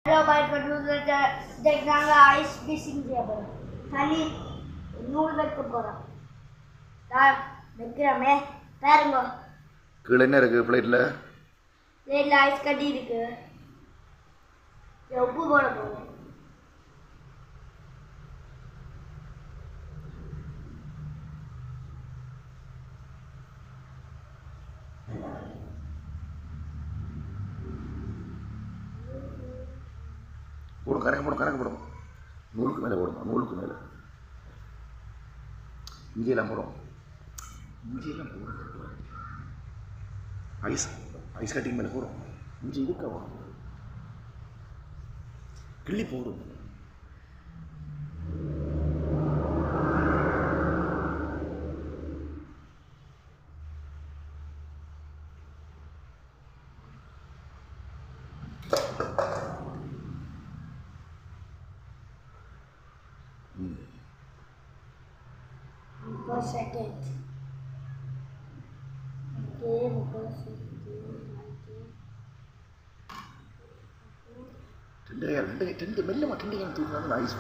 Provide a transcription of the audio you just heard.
Hello, guys. What was the ice fishing table? Tali, நூல் வைக்க போறோம். நான் வைக்கிறோமே பாருங்க. கீழே என்ன இருக்கு பிளேட்ல? பிளேட்ல ஐஸ் கட்டி இருக்கு. உப்பு போட போறோம். போடும் கணக்கு போடும். நூலுக்கு மேலே போடும், நூலுக்கு மேலே. இஞ்சியெல்லாம் போடும். ஐஸ் கட்டிங் மேலே போடும். இஞ்சி இதுக்க போடும். கிள்ளி போடும். For a second. Okay, because ரெண்டு மெல்லமாக ரெண்டு தூக்கினா ஐஸ்